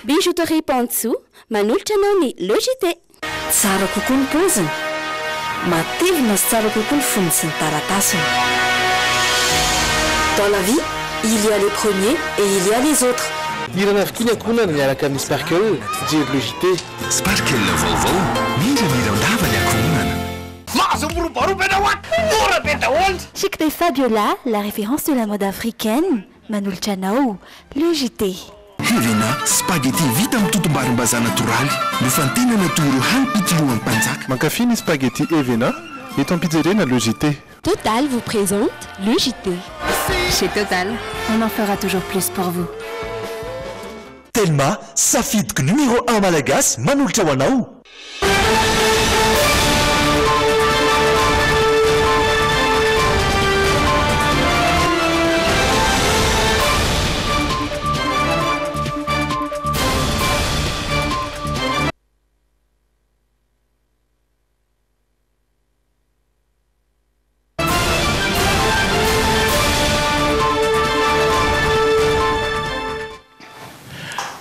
Bijouterie Pantsou, manolotra anao ny logité. Tsara kokoa ny paoziny. Matevina sy tsara kokoa ny fonony sy ny taratasiny. Dans la vie, il y a les premiers et il y a les autres. Irana avokoa akonana miaraka amin'ny Sparkle, fijery logité. Sparkle vaovao, mira-mirandava ny akonana. Chic de Fabiola, la référence de la mode africaine. Manolotra anao, logité. Hevena spaghetti vita amin'ny totom-barim-bazaha natoraly nofantena natoro hampitolohan'ny mpanjaka. Mankafy ny spaghetti Evena, eto am-pijerena logité. Total vous présente logité. Chez Total, on en fera toujours plus pour vous. Telma, safidiko numéro 1 malagasy manolotra ho anao.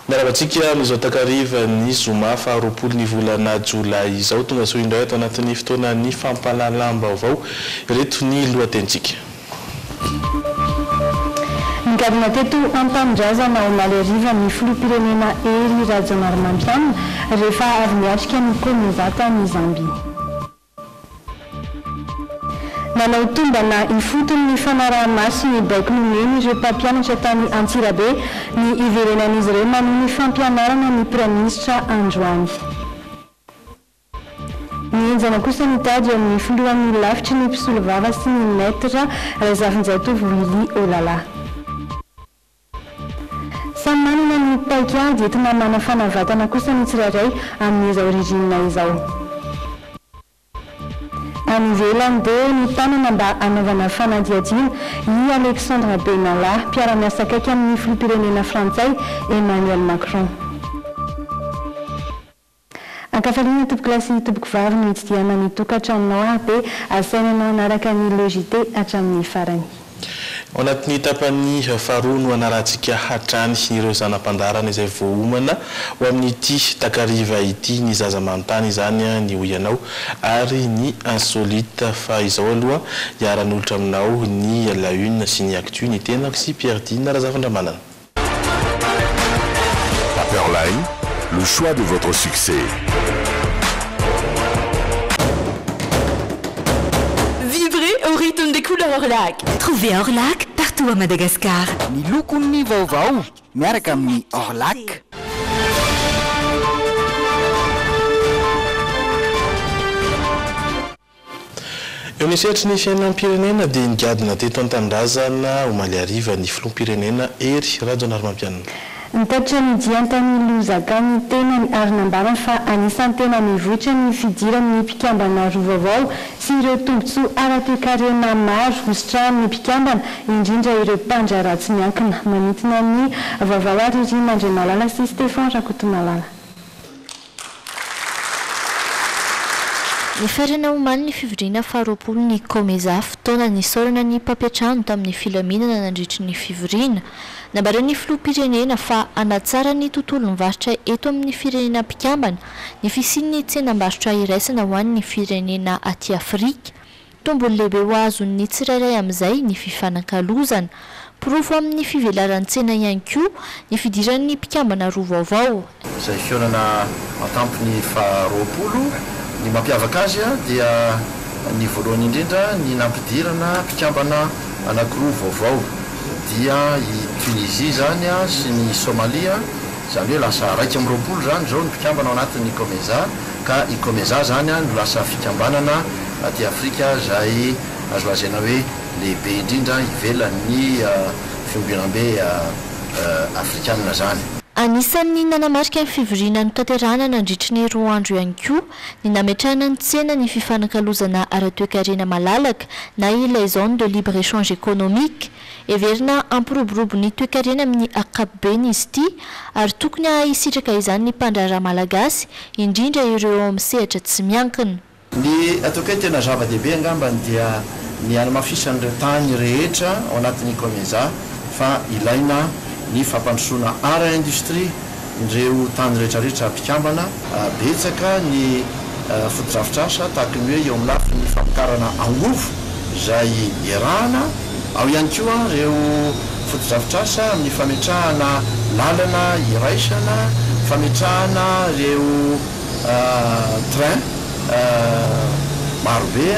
Miarabantsika mizao takariva ny zoma faharoapolo ny volana jolay izao tonga soa indray ato anatin'ny fotoana ny fampalalam-baovao ireto ny lohatenitsika. Nigadina teto ampandrazana ao Maleriva ny filoham-pirenena Hery Rajaonarimampianina rehefa avy niatrika ny Komezata ny Zambia. Nanao tombana ifotony ny fanaraha-masy ny baiko nomeny ireo mpampianatra tany Antsirabe ny iverenan'izy ireo manohy ny fampianarana ny praministra Androany. Nienjana kosa nitady amin'ny filohan'ny lafitry ny mpisolo vava sy ny maître Razafinjato Vili Olala. Samy manana ny paikady entina manafahavatana kosa ny tsirairay amin'izao ririna izao. Anivelany dia ny tanana mba anaovana fanadihadiana i Alexandre Benalla, mpiara-miasa akaiky amin'ny filoham-pirenena Frantsay Emmanuel Macron. Ankafaliana tompoko lasy tompoko vavy ny hitsidiana ny tokantranonao aby asainanao anaraka ny logité hatramin'ny farany. Ao anatin'ny tapany faharoa no anarantsika hatrany ireo zanam-pandarana izay voahomana ho amin'ity takariva ity ny zaza manontany izany ny hoianao ary ny insolite fa izao aloha hiara-nolotra aminao ny la une sy ny actu ny tenako sy Pierre Dina Razafandramanana. Paperline, le choix de votre succès. Vivrez au rythme des couleurs Orlac. Trouvez Orlac partout à Madagascar. Ny lokony vaovao miaraka amin'ny Orlac. Eo misehatry ny fiainam-pirenena dia nigadina teto an-tanindrazana ho Maleriva ny filoham-pirenena Hery Rajaonarimampianina. Nitatra ny diantany lozaka ny tena ny arinam-bava fa anisan'ny tena mivoatra ny fidirany mpikambana roa vaovao sy ireo tombotsoa ara-toe-karena maro hositrahany ny mpikambana indrindra ireo mpandraratsy miankina manitina ny vaovao ary ry Mandre Malala sy Stéphane Rakotomalala. Ny farana omaly ny fivoriana faharoapolo ny Komeza fotoana ny saorana ny mpampiatrano tamin'ny filaminana nandritry ny fivoriana nambara ny filoham-pirenena fa anatsara ny tontolo mivarotra eto amin'ny firenena mpikambana ny fisian'ny tsenam-barotra iraisana ho an'ny firenena aty Afrika tombony lehibe ho azon'ny tsirairay amin'izay ny fifanankalozana pirofo amin'ny fivelaran-tsena ihany koa ny fidiran'ny mpikambana roa vaovao. Izay fihaonana matampony faharoapolo ny mampiavaka azy dia ny voalohany indrindra ny nampidirana mpikambana anankiroa vaovao dia i Tunisie zany sy ny Somalia zany hoe lasa raika amby roapolo zany zao ny mpikambana ao anatin'ny Komeza ka i Komeza zany no lasa fikambanana aty Afrika izay azo lazaina hoe lehibe indrindra ivelan'ny fiombonambe afrikanina zany. Anisan'ny nanamarika ny fivoriana notanterahana nandritry ny roa andro ihany koa ny nametrahana ny tsena ny fifanankalozana ara-toe-karena malalaka na ilay zone de libre échange économique everina ampiroborobo ny toe-karena amin'ny ankapobeny izy ity ary tokony hisitraka izany ny mpandraraha malagasy indrindra ireo amin'ny sehatra tsy miankina. Ny atao hoe tena zava-dehibe angambany dia ny hanamafisan'ireo tany rehetra ao anatin'ny Komeza fa ilaina ny fampandrosoana ara industrie ireo tany rehetrarehetra mpikambana betsaka ny fotodrafitrasa tahaka ny hoe eo amin'ny lafiny famokarana angovo izay erahana ao ihany koa ireo fotodrafitrasa amin'ny fametrahana lalana iraisana fametrahana ireo train marobe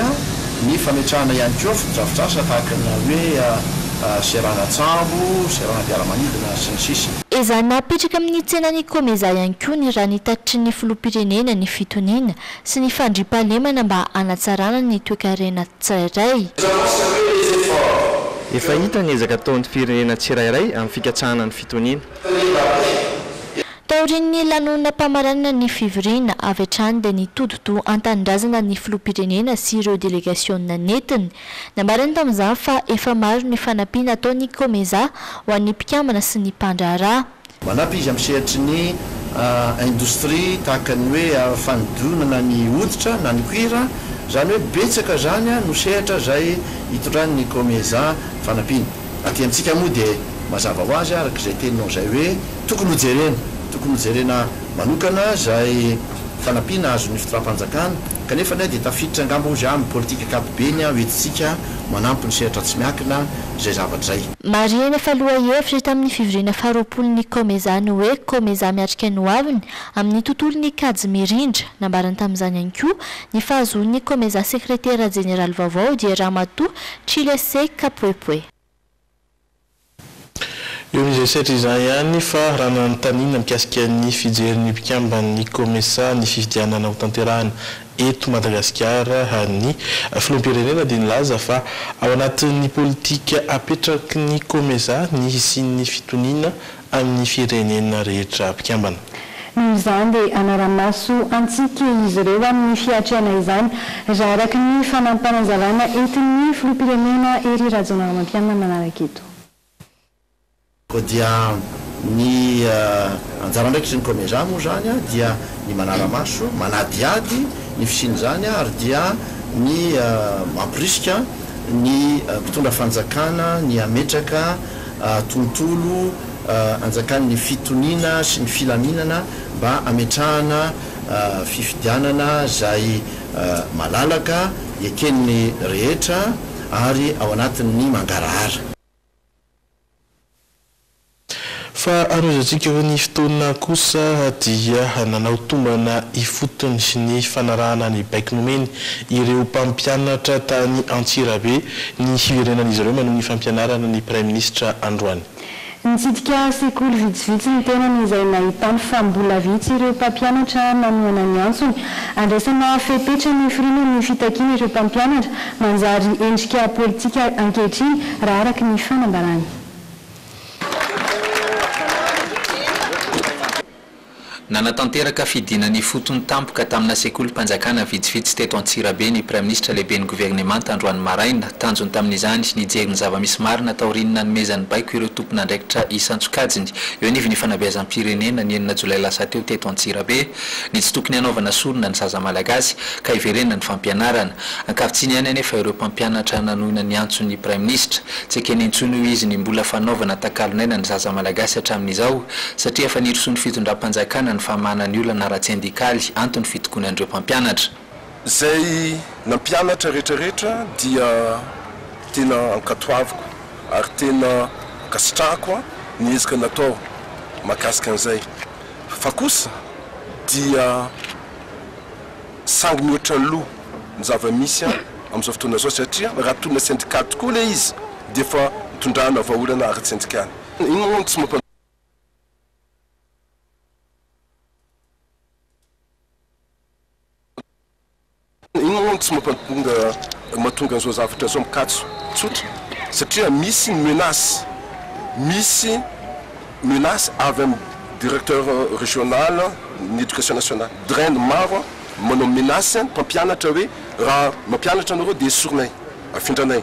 ny fametrahana ihany koa fotodrafitrasa tahaka ny hoe serana tsambo serana piaramanidina sy ny sisa eza napetraka amin'ny tsenany komeza ihany koa ny raha nitatitry ny filoham-pirenena ny fitoniana sy ny fandriampahalemana mba hanatsarana ny toe-karena tsirairay efa hita ny ezaka ataon'ny firenena tsirairay amin'ny fikatsahana ny fitoniana taorin'ny lanonam-pamaranana ny fivoriana avy hatrany dia nitododo antanindrazana ny filoham-pirenena sy ireo délégationna netiny nambarany tamin'izany fa efa maro ny fanampiana ataony komeza ho an'ny mpikambana sy ny mpandraharaha manampy izy amin'ny sehatry ny indostrie tahaka ny hoe fanodonana ny hoditra na ny cuir zany hoe betsaka zany no sehatra zay hitondrany ny komeza fanampiana aty amintsika moa dia mazava ho azy araka izay teninao zay hoe tokony hojerena manokana zay fanampiana azo ny fitondram-panjakana kanefa ny dia tafiditra angamba ozy amin'ny politika akapobeny hoentitsika manampy ny sehatra tsy miakina zay zavatra zay mariana faloha hevitra tamin'ny fivoriana faharoapolon'ny komeza ny hoe komeza miatrika ny hoaviny amin'ny tontolon'ny kajy mirindra nambarany tamin'izany ihany koa ny fahazoan'ny komeza sekretera jeneraly vaovao dia ramatoa Tsilese Kapoepoe eo amin'izay setra izany ihany fa raha nanontaniana mikasika ny fijeriny mpikambany komesa ny fifidianana ho tanterahana eto Madagasikara ny filoham-pirenena dia nilaza fa ao anatin'ny politika apetraky ny komesa ny sy ny fitoniana amin'ny firenena rehetra mpikambana noho izany dia anaramaso antsika izy ireo amin'ny fiatrana izany raha araka ny fanampanazavana entin'ny filoham-pirenena ery rajonarymampianana manaraka eto ko dia ny anjara ndraiky ny komeza moa zany dia ny manaramaso manadiady ny fisiny zany ary dia ny mampirisika ny mpitondra fanjakana ny ametraka tontolo anjakan'ny fitoniana sy ny filaminana mba ametrahana fifidianana zay malalaka ekeniny rehetra ary ao anatin'ny mangarahara fa arozantsika ho ny fotoana kosa dia nanao tombana ifotony sy ny fanarahana ny baiknomeny ireo mpampianatra tany Antsirabe ny fiverenan'izy ireo manohy ny fampianarana ny Prime Ministre Androany nitsidika sekoly vitsivitsy ny tenany izay nahitany fa mbola vitsy ireo mpampianatra manoana ny antsony andraisana fepetra ny firina ny fitakiana ireo mpampianatra manjary endrika politika ankehitriny raha araka ny fanambarany nanatanteraka fidinany fotony tampoka tamina sekoly mpanjakana vitsivitsy teto Antsirabe ny Prime Ministre lehibe ny gouvernement Androany Maraina tanjony tamin'izany nijery ny zava-misy marina taorina nomezany baiko ireo tompon'andraikitra isantsokajiny eo anivy ny fanabeazam-pirenena ny 9 Jolay lasa teo teto Antsirabe ny tsy tokony hanaovana sorona ny zaza malagasy ka hiverena ny fampianarana ankavitsiny ihany anefa ireo mpampianatra nanoina ny antsony Prime Ministre tsy ekeny intsony io izy ny mbola fanaovana takalonaina ny zaza malagasy hatramin'izao satria efa nirosony fitondram-panjakana famana ny olana ara-tsindikaly antony fitokoana andreo mpampianatra zay nampianatra rehetrarehetra dia tena ankatoaviko ary tena kasitrahako ny ezaka natao mahakasika an'izay fa kosa dia sangy mihoatra ny loha ny zava-misy amin'izao fotoana zao satria raha tona sindikaly tokoa le izy dia fa mitondrana vahaolana ara-tsindikaly iny moa tsy mampa tsy mahatonga an'izao zavatra zao mikatso tsotra satria misy menace avy amin'ny directeur régional ny éducation nationale draine maro manao menace mpampianatra hoe raha mampianatra anareo dia esorinay afindranay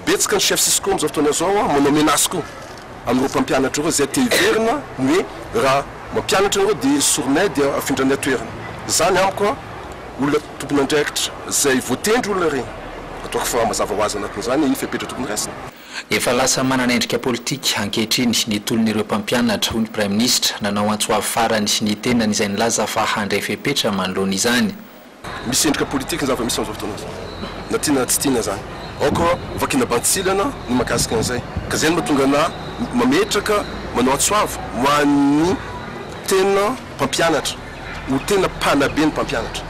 betsaka ny chef Cisco amin'izao fotoana zao manao menace koa amin'ireo mpampianatra ireo zay te hiverina ny hoe raha mampianatra anareo dia esorinay dia afindranay toerana zany amiko olona tompon'andraikitra zay voatendry olona regny ataoko fa mazava ho azy anatin'izany iny fepetra tokony raisina efa lasa manana endrika politika ankehitriny ny tolon'ireo mpampianatra hoy ny prime ministre nanao antsoavy farany sy ny tenany izay nilaza fa handray fepetra manoloana izany misy endrika politika ny zava-misy amin'izao fotoana zao na tiana tsy tiana zany ako vakina bantsilana ny mahakasika an'izay ka zay no mahatonga ana mametraka manao antsoavy ho an'ny tena mpampianatra ho tena mpanabe ny mpampianatra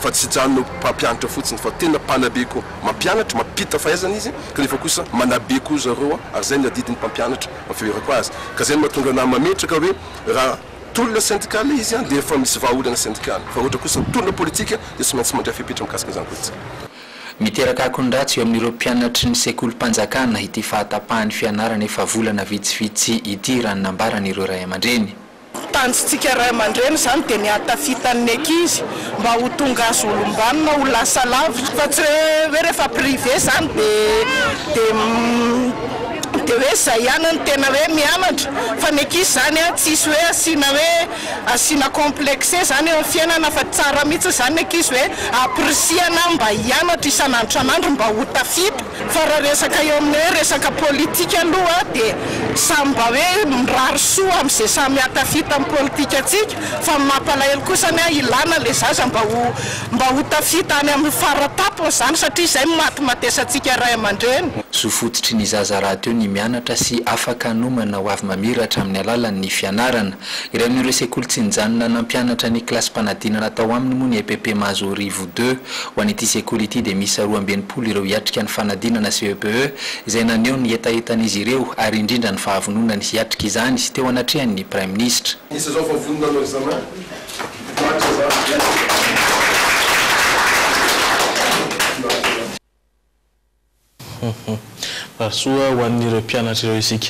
fa tsy janonao mpampianatra fotsiny fa tena mpanabe koa mampianatra mampita fahaizana izy ka nefa kosa manabe koa zareo ary zay ny adidiny mpampianatra mafiherako azy ka zay no mahatonga ana mametraka hoe raha tolona syndicale izy dia efa misy vahaolana syndicale fa ohatra kosa tolona politika dia tsy maintsy mandray fepetra mikasika izany politika miteraka akondratsy eo amin'ireo mpianatry ny sekolim-panjakana ity fahatapahany fianarana efa volana vitsivitsy ity raha nambaran'ireo ray aman-dreny tanjontsika ray aman-dreny zany dia niatafitan'ny ankizy mba ho tonga azy olombanina ho lasa lavitra fa tsy hoe rehefa privé zany dia hoe zay ihany ny tena hoe mianatra fa ny ankizy zany a tsisy hoe asiana hoe asiana complexe zany eo amin'ny fiainana fa tsara mihitsy zany ny ankizy hoe aprisiana mba hianatra isan'andro mba ho tafita fa raha resaka eo amin'ny hoe resaka politika aloha dia samy mba hoe mirary soa amin'izay samy atafita amin'ny politika atsika fa mampalahelo kosa ny ilana le zaza mba ho tafita any amin'ny faratapony zany satria izay matematesantsika ray aman-dreny zo fototry ny zaza raha teo ny mianatra sy afaka nomana ho avy mamiratra amin'ny alalan'ny fianarana iray amin'ireo sekoly tsy nijanona nampianatra ny klasy mpanadinana atao aminy moa ny EPP Mazo Rivo 2 ho an'ity sekoly ity dia misy 12 ireo hiatrika ny fanadinana CEPE izay naneo ny etaetan'izy ireo ary indrindra ny fahavononany hiatrika izany sy teo anatrehan'ny prime ministre soa ho an'ireo mpianatra ireo isika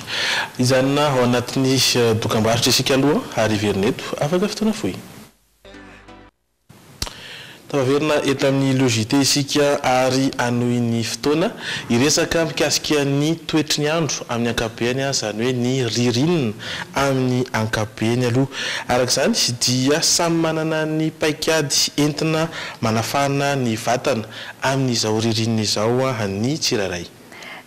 izany na ao anatin'ny dokam-barotra isika aloha ary verineto afaka fotoana foy tavaverina eto amin'ny logité isika ary anohiny fotoana iresaka mikasika ny toetry ny andro amin'ny ankapobeny zany hoe ny ririnina amin'ny ankapobeny aloha arak'izany dia samy manana ny paikady entina manafana ny vatana amin'izao ririnina izao ny tsiraray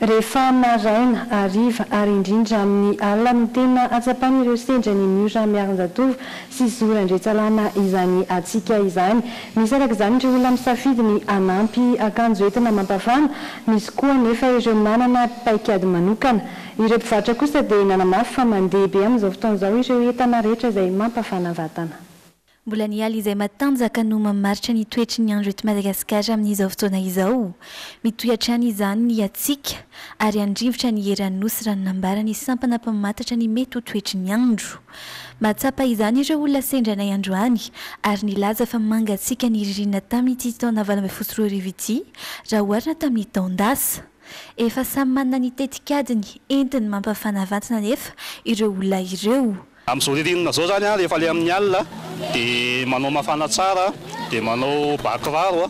rehefa maraina ariva ary indrindra amin'ny alina no tena atsapan'ireo sendra ny miora miarin-jatovo sy zoran-dretsalana izany atsika izany misy araka izany ireo olona misafidy ny anampy akanjo entina mampafana misy koa nefa ireo manana paikady manokana ireo mpivarotra kosa dia nanamafy fa mandeha be amin'izao fotoan'izao ireo entana rehetra izay mampafana vatana mbola nialy izay matanjaka no mamaritra ny toetry ny andro eto Madagasikara amin'izao fotoana izao mitohatrany izany ny atsika ary andrivotra ny heranosy raha nambarany sampana mpamatatra ny mety ho toetry ny andro matsapa izany ireo olona sendrana androany ary nilaza fa mangatsika ny ririnina tamin'ity taona 2024 ity raha oharina tamin'ny taondasa efa samy manana ny tetikadiny entiny mampafana vatana nefa ireo olona ireo amin'izao ririnina zao zany rehefa le amin'ny alina dia manao mafana tsara dia manao bakiraro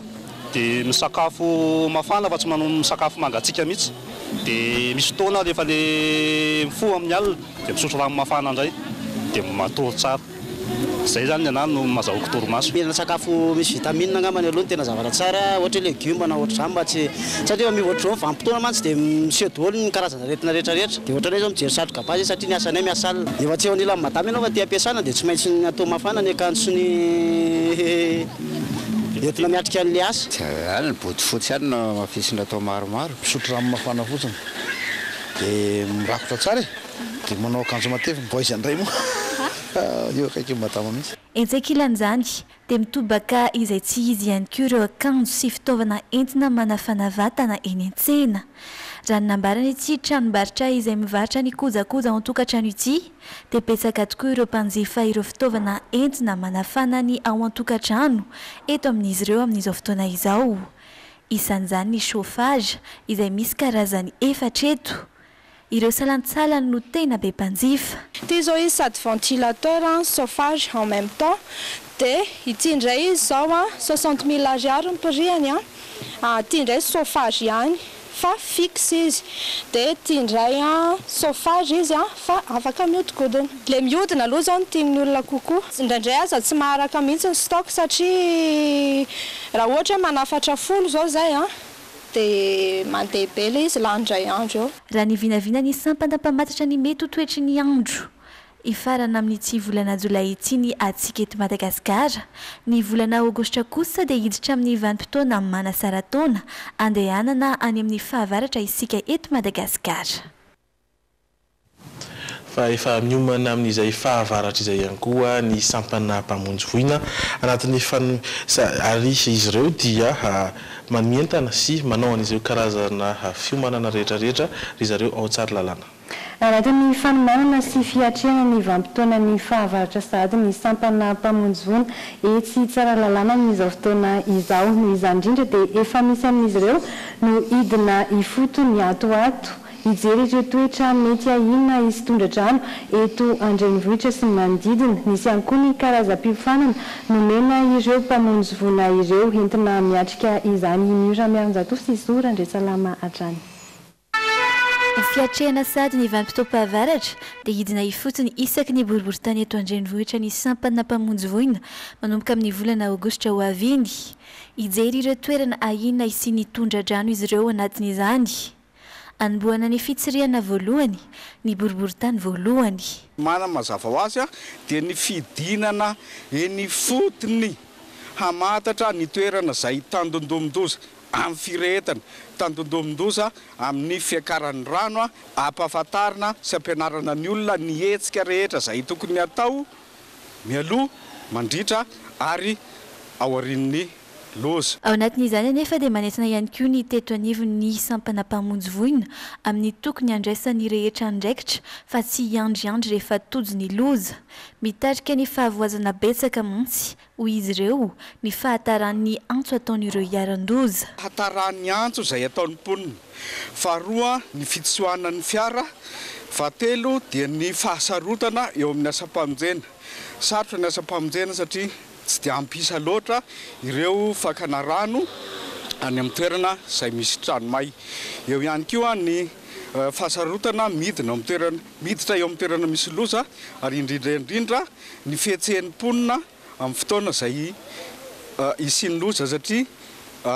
dia misakafo mafana fa tsy manao misakafo mangatsika mihitsy dia misy fotoana rehefa le mifo amin'ny alina dia misotro rano mafana indray dia matory tsara zay zany ana no mazahoko torimaso mihina sakafo misy vitamine angambany aloha tena zavatra tsara ohatra legioma na ohatra zany mba tsy satria mivoatra zao vanim-potoana mantsy dia monsieur daholo ny karazana retina rehetrarehetra dia ohatra hoe zao mijery satroka bazy satria ny asanay miasa alina efa tsy eo an'ila madama ianao fa tia ampiasana dia tsy maintsy ny atao mafana ny akanjo sy ny entina miatrika an'le asa any ny botifotsy any no mafisina atao maromaro misotro rano mafana fotsiny dia mirakotra tsara dia manao akanjo matevy mboizy andray moa io akaiky madama mihitsy entsekilan'izany dia mitobaka izay tsy izy ihany koa ireo akanjo sy fitaovana entina manafana vatana eny an-tsena raha nambarany ity tranombarotra izay mivarotra ny kojakoja ao an-tokantrano ity dia betsaka tokoa ireo mpanjifa ireo fitaovana entina manafana ny ao an-tokantrano eto amin'izy ireo amin'izao fotoana izao isan'izany ny chauffage izay misy karazany efatra eto ireo salantsalany no tena be mpanjifa ity zao izy sady ventilateur chauffage en même temps dia ity indray izy zao 60 000 ariary ny prix-any ity indray chauffage ihany fa fixe izy dia ity indray chauffage izy fa afaka mihodinkodina le mihodina aloha zao no tian'ny olona kokoa indraindray aza tsy maharaka mihitsy ny stock satria raha ohatra manafatra folo zao zay dia mandeha be ilay izy landray andro eo raha ny vinavina ny sampanampamatatra ny mety ho toetry ny andro ifarana amin'ny tsy volana jolay ity ny atsika eto Madagasikara ny volana aogositra kosa dia hiditra amin'ny vanim-potoana manasara taona andehanana any amin'ny fahavaratra isika eto Madagasikara fa efa miomana amin'izay fahavaratra izay ihany koa ny sampana mpamonjy voina anatin'ny ary izy ireo dia mamientana sy manao an'izay karazana fiomanana rehetrarehetra ry zareo ao tsara lalàna anatin'ny fanomanana sy fiatrehana ny vanim-potoana ny fahavaratra sady ny sampana mpamonjy voina etsy tsara lalàna n'izao fotoana izao no izany indrindra dia efa misy amin'izy ireo no idina ifoto ny atoato ijery ireo toetra mety ahinona izy tondra-drano eto andrenivohitra sy manodidina nisy ihany koa ny karazam-piofanana nomena ireo mpamonjy voina ireo entina miatrika izany miora miaron-jato sy zora ndretsalama hatrany fiatrehana sady ny vanim-potoam-pahavaratra dia hidina ifotony isaky ny boriboritany eto andrenivohitra ny sampana mpamonjy voina manomboka amin'ny volana aogositra ho aviny ijery ireo toerana ahinona isiany tondra-drano izy ireo anatin'izany anomboana ny fitsiriana voalohany ny boriboritany voalohany mana mazava ho azy dia ny fidinana eny fotony hamatatra ny toerana izay tandondomondoza amin'ny firehetana tandondomondoza amin'ny fiakaran'ny rano ampahafantarina sy ampianarana ny olona ny hetsika rehetra izay tokony atao mialoha mandritra ary ao aorian'ny loza ao anatin'izany anefa dia manentana ihany koa ny teto anivony sampana mpamonjy voina amin'ny tokony andraisan'ny rehetra andraikitra fa tsy iandriandry rehefa tojo ny loza mitarika ny fahavoazana betsaka mihitsy hoy izy ireo ny fahataran'ny antso ataon'ireo hiaran-doza hataran'ny antso izay ataon'ny mponina faharoa ny fitsoanan'ny fiara fahatelo dia ny fahasarotana eo amin'ny asa-pamonjena sarotra ny asa-pamonjena satria tsy dia ampisa loatra ireo fakana rano any amin'ny toerana izay misy tranomay eo ihany koa ny fahasarotana midina amin'ny toerana miditra eo amin'ny toerana misy loza ary indrindra ny fihetsehan'ny mponina amin'ny fotoana izay isiany loza satria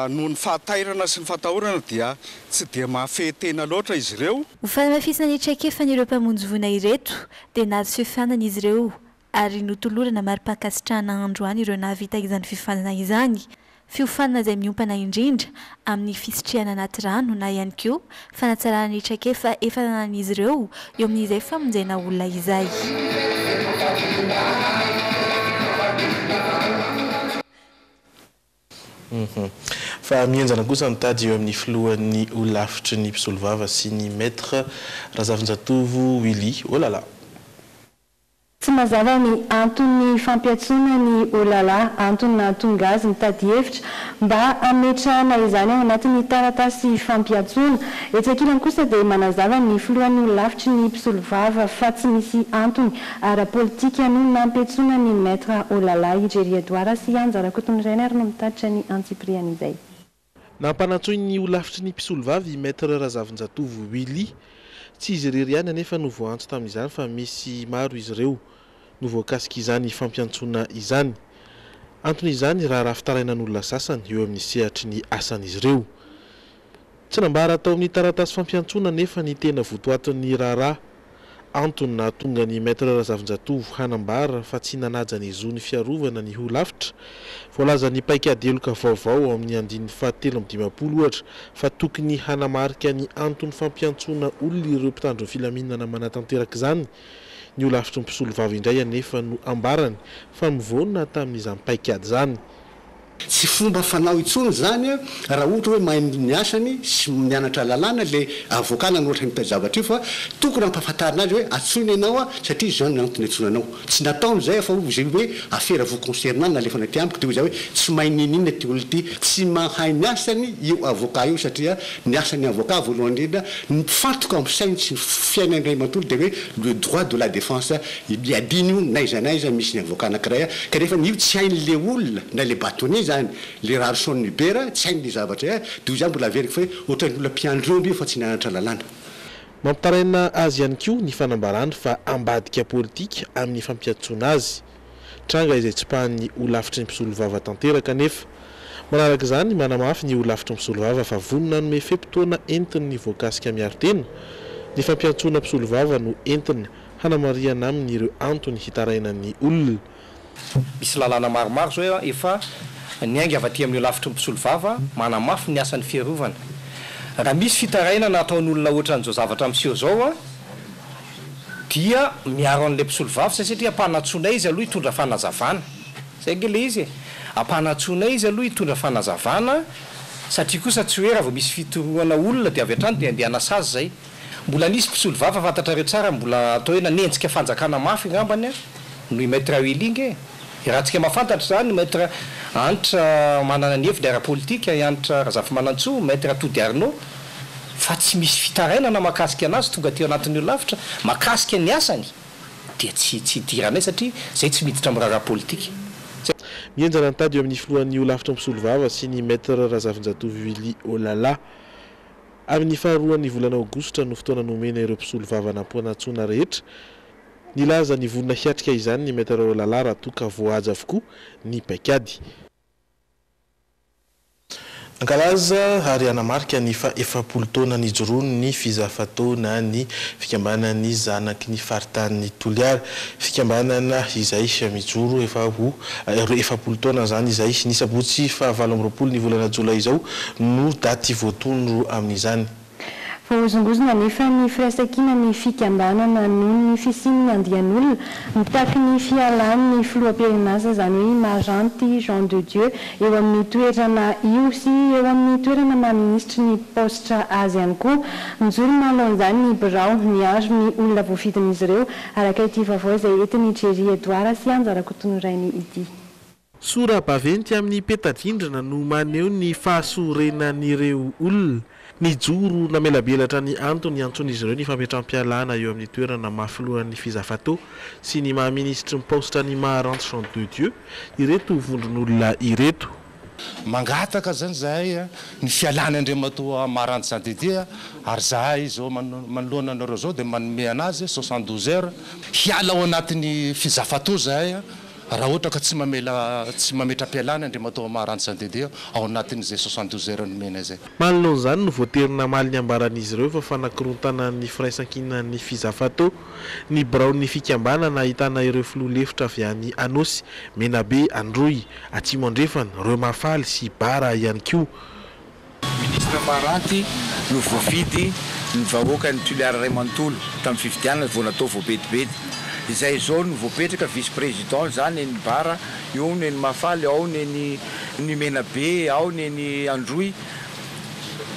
noho ny fahatairana sy ny fahatahorana dia tsy dia mahafehetena loatra izy ireo ho fanamafisina ny traikefan'ireo mpamonjy voina ireto dia nahazo fifanana izy ireo ary notolorana mari-pankasitrahana andro any ireo nahavita izany fifanana izany fiofanana izay miompana indrindra amin'ny fisitrihana anaty rano na ihany koa fanatsarana ny traikefa efa nanan'izy ireo eo amin'izay famonjena olona izay fa mienjana kosa mitady eo amin'ny filohan'ny olafitry ny mpisolovava sy ny maître Razavinjatovo Willy olala tsy mazava ny antony fampiatsona ny olala antony nahatonga azy mitady hevitra mba ametrahana izany ao anatin'ny taratasy fampiatsona etsy ankilany kosa dia manazava ny filohan'ny olafitry ny mpisolovava fa tsy misy antony ara-politika no nampiatsona ny maître olala ijery Edouard sy anjarakotony reny ary no mitatitra ny antsipriany izay nampanatsoy ny olafitry ny mpisolovavy maître Razavinjatovo Willy tsy izy irery ihany anefa no voantso tamin'izany fa misy maro izy ireo no voakasika izany fampiantsona izany antony izany raha rafitarainan'olona sasany eo amin'ny sehatry ny asan'izy ireo tsy nambara atao amin'ny taratasy fampiantsona nefa ny tena votoatin'ny raharaha antony nahatonga ny maître Razavinjatovo hanambara fa tsy nanaja ny zo ny fiarovana ny olafitra voalaza ny paikadeloka vaovao amin'ny andin'ny 7/20 ohatra fa tokony hanamarika ny antony fampiantsona olona ireo mpitandro ny filaminana manatanteraka izany ny olafitry ny mpisolovava indray anefa no ambarany fa mivonona tamin'izany paikady zany tsy fomba fanao itsony zany raha ohatra hoe mahay ny asany sy mianatra lalàna le avokana nohatra ny tazavatra io fa tokony ampahafantarina azy hoe atsoina ianao satria zany ny antony atsonanao tsy nataony zay fa zay hoe affaire vous concernant na lefa naty amiko dia zay hoe tsy mahay ninina ty olo ty tsy mahay ny asany io avocat io satria ny asany avocat voalohany indrindra mifantoka amin'ny sainy sy fiaina indray matory dia hoe le droit de la défense miadiny io naiza misy ny avocat anankiray ka rehefa io tsy hain'le olona na le bâtonnier le rarson libera tsy hain'le zavatra dia zany mbola averiko fa hoe ohatran'ny olona mpiandromby io fa tsy nianatra lalàna mampitaraina azy ihany koa ny fanambarany fa ambadika politika amin'ny fampiatsoana azy tranga izay tsy pahan'ny olafitry ny mpisolovava tanteraka nefa manaraka izany manamafy ny olavitra mpisolovava fa vonona nome fepitoana entiny ny voakasika miaro tena ny fampiantsoana mpisolovava no entina hanamariana aminy ireo antony hitarainan'ny olona misy lalàna maromaro zao efa niainga avy aty amin'ny lavitra mpisolovava manamafy ny asan'ny fiarovana raha misy fitaraina nataon'olona ohatran'izao zavatra miseho zao dia miaro an'ilay mpisolovava satria ampanatsoana izy aloha hitondra fanazavana zay ngele izy ampanatsoana izy aloha hitondra fanazavana satria kosa tsy hoe raha vao misy fitoroana olona dia avy hatrany dia andeha sazy zay mbola nisy mpisolovava fantatrareo tsara mbola atao hoe nanenjika fanjakana mafy ngambany no maître Willing raha tsika mafantatra zany maître antitra manana ny hevitra ara-politika antitra Razafy Manantsoa maître Atody Arnaud fa tsy misy fitaraina na makasika anazy tonga teo anatin'io lavitra makasika ny asany dia tsy diranay satria zay tsy miditra amin'ny ara-politika mienjana nitady eo amin'ny filohan'io lavitra mpisolovava sy ny maître Razafindratovy Willy Olala amin'ny faharoan'ny volana aogositra no fotoana nomena ireo mpisolovava nampoanatsoana rehetra nilaza ny vonina hiatrika izany ny maître Olala raha toka voahaja avokoa ny paikady ankalaza ary anamarika ny fa efapolo taona ny jorono ny fizafatona ny fikambanany zanaky ny faritany Toliara fikambanana izay mijoro efapolo taona zany izay ny sabotsy fa 20 ny volana jolay izao no daty voatondro amin'izany Voazongozona nefa ny firaisan-kina ny fikambanana noho ny fisian'ny andian'olona mitaky ny fialany ny filoham-pirenasa izany hoe Maranty Jean de Dieu eo amin'ny toerana io sy eo amin'ny toerana maministra ny postra azy ihany koa mijoro mahalon'izany ny birao ny aro ny olona voafidin'izy ireo araka ity vaovao izay entiny Jerry Edouard sy Anjarako Tonorainy ity. Sora-baventy amin'ny petadrindrina no maneho ny fahasorenan'ireo olona ny joro namelabelatra ny antony antson'izy ireo ny fametram-pialana eo amin'ny toerana mafilohan'ny fizafatao sy ny mahaministra ny postra ny Maranty Jean de Dieu ireto vondron'olona ireto mangataka zany zahay ny fialany Andriamatoa Maranty Jean de Dieu ary zahay zao manoloana anareo zao dia manome anazy 72 heures hiala ao anatin'ny fizafatao zahay raha ohatra ka tsy mametra-pialana Andriamatoa Maranty Jean de Dieu ao anatin'izay 72 heures nomena zay manoloan'izany no voaterina maly ny ambaran'izy ireo fa fanakorontana ny firaisan-kina ny fizafatao ny biraon'ny fikambanana ahitana ireo filoha lefitra avy any Anosy Menabe Androy Atsimo Andrefana Remafaly sy Bara ihany koa ministre Maranty no voafidy ny vahoaka ny Toliara Ray Manontolo tamin'ny fifidianana vao natao voabedibedy izay zao no voapetraka vice président zany ny Bara eo ny Mafaly ao ny Menabe ao ny Androy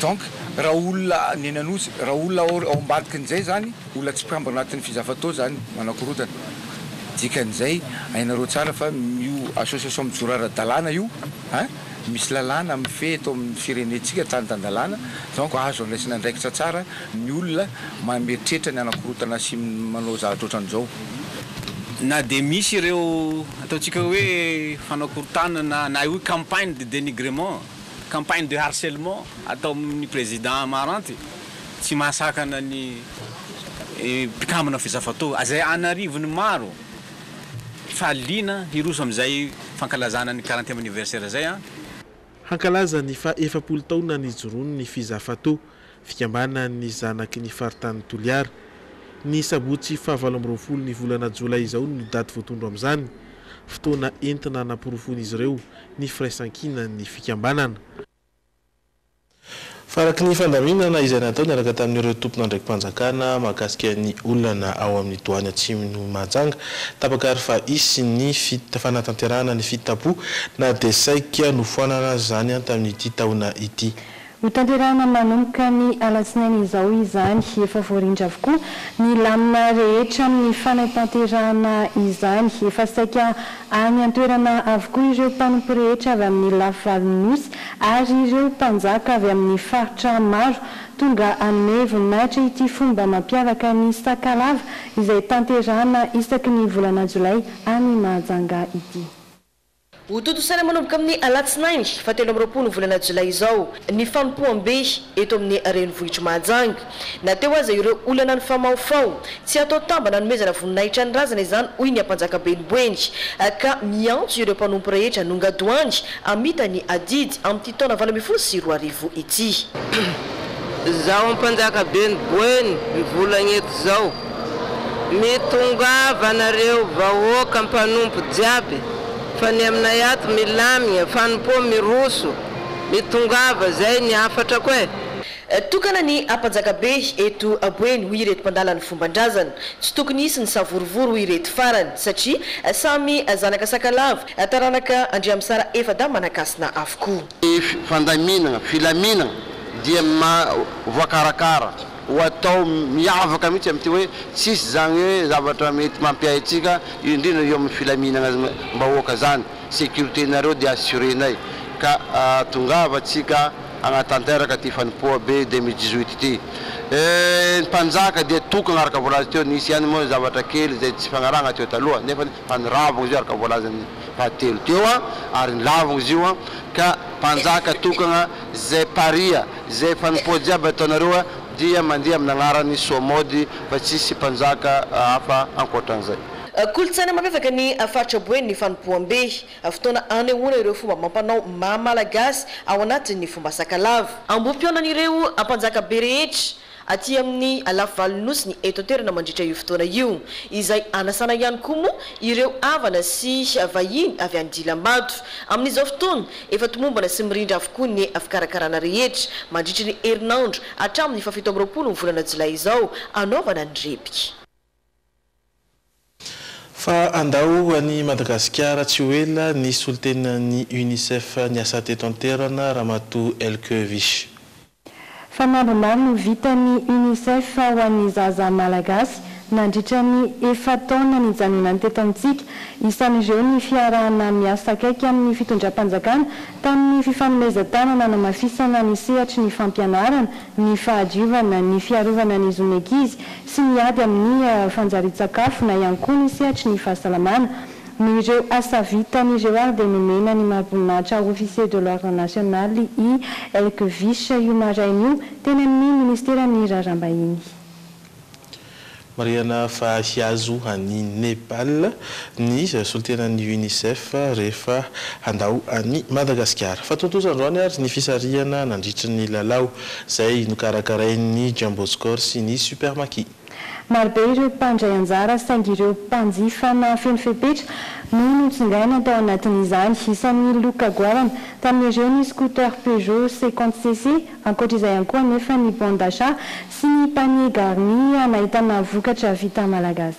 donc raha olona ny Anosy raha olona ao ambadikin'izay zany olona tsy mpihambana anatin'ny fizafatao zany manakorotana dikan'izay hainareo tsara fa io association mijoro ara-dalàna io misy lalàna amin'ny fe eto amin'ny firenentsika tany-tany-dalàna donc azo andraisina andraikitra tsara ny olona mameritretra ny anakorotana sy manao zavatra ohatran'izao na dia misy ireo ataontsika hoe fanakorotana na hoe campagne de dénigrement campagne de harcèlement atao amin'ny président Maranty tsy mahasakana ny mpikambana fizafatao azay anarivony maro faliana hiroso amin'izay fankalazana ny 40e anniversaire zay hankalaza ny fa efapolo taona ny jorono ny fizafatao fikambanany zanaky ny faritany Toliara ny sabotsy fa 20 ny volana jolay izao no daty voatondro amin'izany fotoana entina anamporofon'izy ireo ny firaisan-kina ny fikambanana faraky ny fandaminana izay natao niaraka tamin'ireo tompona ndraiky mpanjakana mahakasika ny olana ao amin'ny doany atsimo no Mahajanga tapakary fa isy ny fanatanterahana ny fitapo na dia saika no foanana zany tamin'ity taona ity ho tanterahana manomboka ny alatsinainy izao izany efa voarindra avokoa ny lamina rehetra amin'ny fanatanterahana izany efa saika any antoerana avokoa ireo mpanompo rehetra avy amin'ny lafivalonyosy ary ireo mpanjaka avy amin'ny faritra maro tonga anome voninahitra ity fomba mampiavaka ny sakalava izay tanterahana isaky ny volana jolay any Mahajanga ity Hototosana manomboka amin'ny alatsinainy fa 7 volana jolay izao ny fanompoam-be eto amin'ny renivohitra Mahajanga nateo aza ireo olana ny famaofao tsy atao tambana nomezana voninahitra ny razana izany hoy ny ampanjakaben'ny Boeny ka miantso ireo mpanompo rehetra nongadoany amita ny adidy amin'ny taona 2024 ity. Zao ampanjakaben'ny Boeny mivolagna eto zao mitongava nareo vahoaka mpanompo jiaby fa ny aminay ato milamigna fanompo miroso mitongava zay ny afatra koe. Tokana ny ampanjakabe eto Boeny hoy ireto mpandala ny fombandrazana tsy tokony hisy ny savorovory hoy ireto farany satria samy zanaka sakalava taranaka Andriamsara efa da manakasina avokoa. Fandaminana filaminana dia voakarakara atao miavaka mihitsy amin'ity hoe tsisy zany hoe zavatra mety mampiahintsika indrindra eo amin'ny filaminana mbahoaka zany sécurité nareo dia assurenay ka tongava tsika agnatanteraka ty fanompoa be 2018 ity. Mpanjaka dia tokana araka volazy teo nisy ihany moa zavatra kely zay tsy fagnaragna teo taloha nefa panoravogny izy io araka volazy fahatelo teo ary lavogny izy io ka mpanjaka tokana zay paria zay fanompoa jiaby ataonareo dia mandeha amin'ny agnarany somody fa tsisy mpanjaka hafa ankoatran'izay. Kolotsaina mampiavaka ny faritra Boeny ny fanompoam-be fotoana anehoana ireo fomba mampanao malagasy ao anatin'ny fomba sakalava ambom-pionan'ireo ampanjakabe rehetra aty amin'ny alafivalonynosy ny eto toerana mandritra io fotoana io izay anasana ihany koa moa ireo avana sy vahiny avy any Dilambato amin'izao fotoana efa tomombana sy mirindra avokoa ny fikarakarana rehetra mandritra ny herinandro hatramin'ny 17 volana Jolay izao anaovana ny repika. Fa andao any Madagasikara tsy hoela ny solitenan'ny UNICEF ny asa teto an-toerana Ramatoa Elkevich. Fanamby no vitany UNICEF ho an'ny zaza malagasy nandritra ny efa taona ny janonany teto amintsika isan'ireo ny fiarahana miasa akaiky amin'ny fitondram-panjakana tamin'ny fifanomezan-tanana namafisana ny sehatry ny fampianarana ny fahadiovana ny fiarovana ny zomekizy sy miady amin'ny fanjari-tsakafo na ihany koa ny sehatry ny fahasalamana. Ny ireo asa vitan'ireo ary dia nomena ny mahafinaritra officier de l'ordre national i Elkevich io maraina io teny amin'ny ministeran'ny rarambahiny. Mariana fa hiazo any Nepal ny solitenan'ny UNICEF rehefa andao any Madagasikara. Fa tontosandroany ary ny fisarihana nandritra ny lalao zay nokarakarain'ny Jamboscor sy ny Supermaki. Marobe ireo mpandray anjara saingy ireo mpanjifa na feno fepetra no notsingaina tao anatin'izany isan'ny loka goavana tamin'ireo ny scooter Peugeot 50cc ankoatr'izay ihany koa nefa ny bon d'achat sy ny panier garni anahitana vokatra vita malagasy.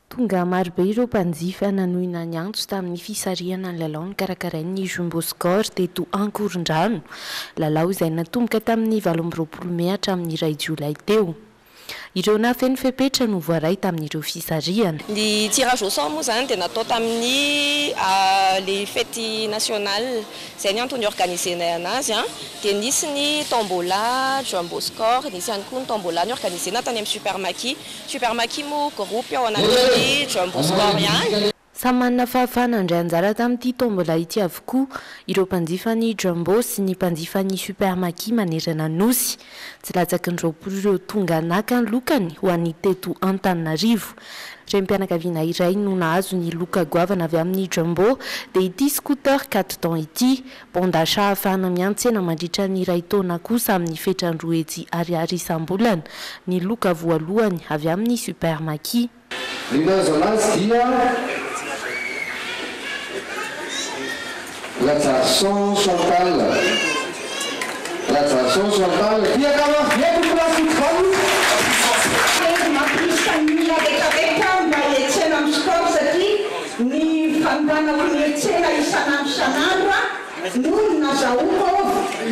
Tonga marobe ireo mpanjifa nanohina ny antso tamin'ny fisarihana ny lalao ny karakarain'ny Jamboscor teto Ankorondrano, lalao izay natomboka tamin'ny 20 Mey hatramin'ny 2 Jolay teo. Ireo na feno fepetra no voaray tamin'ireo fisarihana. Ny tirage au sort moa zany dia natao tamin'ny les fêtes nationales zay ny antony organisena anazy dia nisy ny tombola Jamboscor, nisy ihany koa ny tombola ny organisena tany amin'ny Supermaki moa groupe ao anatin'ny Jamboscor ihany. Samy manana fahafahana andray anjara tamin'ity tombola ity avokoa ireo mpanjifan'ny Jumbo sy ny mpanjifan'ny Supermaki manerana nosy. Tsy latsaky ny 20 ireo tonga naka ny lokany ho an'ny teto Antananarivo. Renim-pianakaviana iray no nahazo ny loka goavana avy amin'ny Jumbo dia ity scooter 4 temps ity, bon d'achat ahafahana miantsena mandritra ny iray taona kosa amin'ny fetrany 2 hetsy ariary isam-bolana, ny loka voalohany avy amin'ny Supermaki. La chanson Chantal. La chanson Chantal. Qui a commencé bien pour la suite? Ni fandana kulietsena isana msanandra nuni na zauko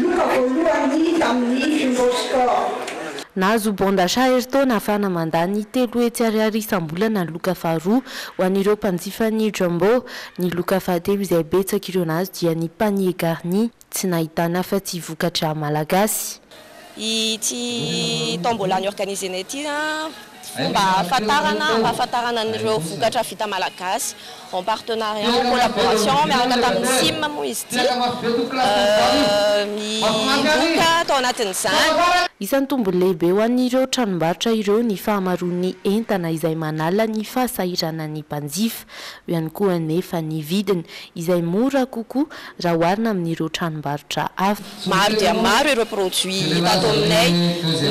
luka voalohany tamin'ny Jamboscor. Nahazo bon d'achat heritaona ahafahana mandany 3 hetsy ariary isam-bolana ny loka faharoa ho an'ireo mpanjifan'ny Jumbo. Ny loka fahatelo izay betsaka ireo nazy dia ny panier garni, tsy nahitana afa-tsy vokatra malagasy. Ity tombola ny organisena ity mba ahafantarana an'ireo vokatra vita malagasy en partenariat en collaboration miaraka tamin'ny SIM moa izy ity miboka tao anatin'izany. Isan'ny tombony lehibe ho an'ireo tranombarotra ireo ny fahamaroan'ny entana izay manala ny fahasahirana ny mpanjifa, eo ihany koa anefa ny vidiny izay mora kokoa raha oharina amin'ireo tranombarotra hafa. Maro dia maro ireo produit tato aminay,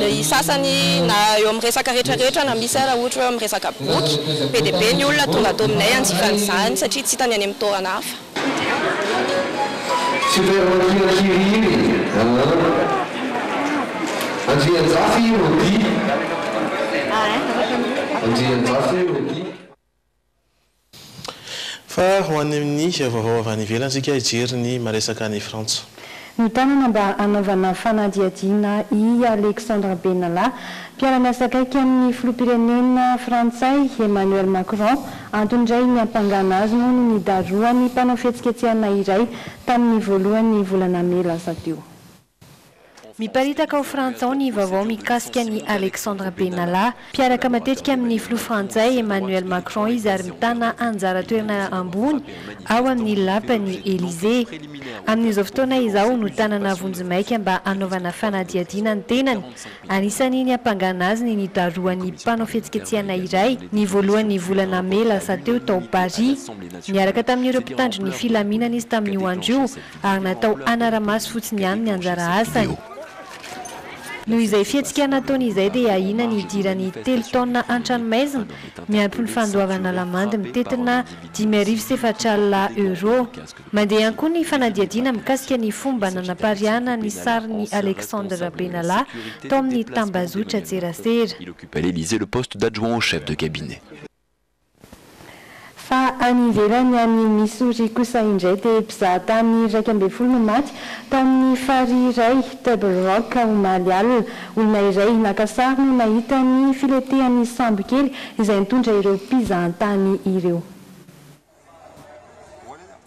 ny sasany na eo amin'ny resaka rehetrarehetra na misy raha ohatra eo amin'ny resaka boky, be dia be ny olona tonga ato aminay anjifan'izany satria tsy hitany any amin'ny toerana hafa. Fa ho any amin'ny vaovao avy any ivelany sika hijery ny maresaka ny Frantsa. Ny tanana mba anaovana fanadihadiana i Alexandre Benalla, mpiara-miasa akaiky amin'ny filoham-pirenena Frantsay Emmanuel Macron, antony indray ny ampangana azy noho ny nidaroany mpanao fihetsiketsehana iray tamin'ny voalohany volana May lasa teo. Miparitaka ao Frantsa ao ny vaovao mikasika ny Alexandre Benalla, mpiaraka matetika amin'ny filoha Frantsay Emmanuel Macron izy ary mitana anjara toerana ambony ao amin'ny lapany Élysée. Amin'izao fotoana izao no tanana vonjimaika mba anaovana fanadihadiana ny tenany. Anisany ny ampangana azy ny nidaroan'ny mpanao fihetsiketsehana iray ny voalohany volana May lasa teo tao Paris, niaraka tamin'ireo mpitandro ny filaminana izy tamin'io andro io ary natao anara-maso fotsiny ihany ny anjara asany. Noho izay fihetsika nataony izay dia ahina ny idirany 3 taona an-tranomaizina miampy ny fandoavana lamandy mitetina 5,400 euro. Mandeha ihany koa ny fanadihadiana mikasika ny fomba nanapariana ny sarin'ny Alexandre Benalla tao amin'ny tambazotra Tserasera. Il occupe à l'Élysée le poste d'adjoint au chef de cabinet. Fa any ivelany any Missouri kosa indray dia mpizaha tany 12 no maty tao amin'ny fary iray Table Rock omaly alina. Olona iray nakasary no nahita ny filetehan'ny sambo kely izay mitondra ireo mpizahan-tany ireo.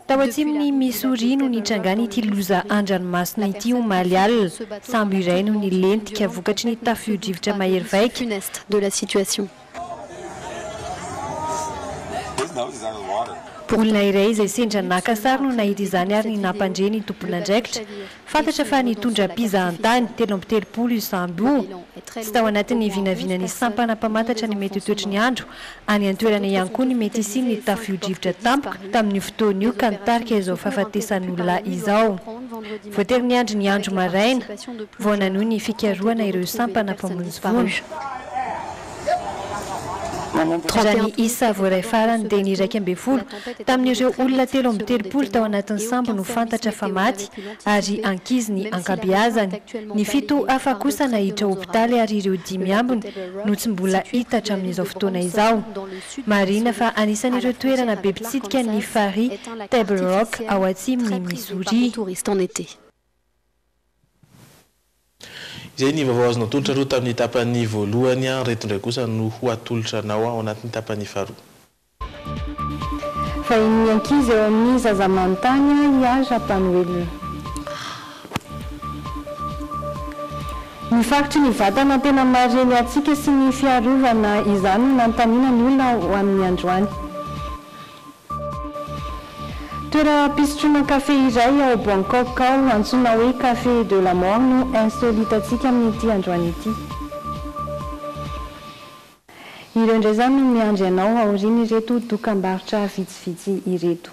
Tao atsimon'ny Missouri no nitrangany ity loza an-dranomasina ity omaly alina. Sambo iray no nilentika vokatry ny tafio-drivotra mahery vaika de la situation. Olona iray izay sendra nakasary no nahita izany ary ny nampandre ny tompon'andraikitra. Fantatra fa nitondra mpizahan-tany 13 io sambo io. Tsy tao anatin'ny vinavinany sampana mpamantatra ny mety toetry ny andro, any an-toerana ihany koa ny mety isiny ny tafio-drivotra tampoka tamin'ny fotoana io ka nitarika izao fahafatesan'olona izao. Voatery ny andro maraina, vao nanohy ny fikarohana ireo sampana mpamonjy vono. Raha ny isa voaray farany dia ny 12 tamin'ireo olona 13 tao anatin'ny sambo no fantatra fa maty ary ankizy ny ankabeazany. Ny 7 hafa kosa nahitra hopitaly ary ireo 5 ambiny no tsy mbola hita hatramin'izao fotoana izao. Marina fa anisan'ireo toerana be mpitsidika ny fary Table Rock ao atsimon'ny Missouri. Izay ny vaovao azonao atolotra roa tamin'ny tapany voalohany, reto indray kosa no ho atolotranao ao anatin'ny tapany faharoa. Vahiny ankizy eo amin'ny zaza manontany hiaza mpanoelona. Mifaritry ny vatana tena mareny atsika sy ny fiarovana izany no nanontaniana ny olona ho amin'ny androany. Toeram-pisotroana kafe iray ao Bangkok ao antsoina hoe Café de la Mort no insolitantsika amin'ity androany ity. Ireo indray izany no miandry anao aoriana ireto dokam-barotra vitsivitsy ireto.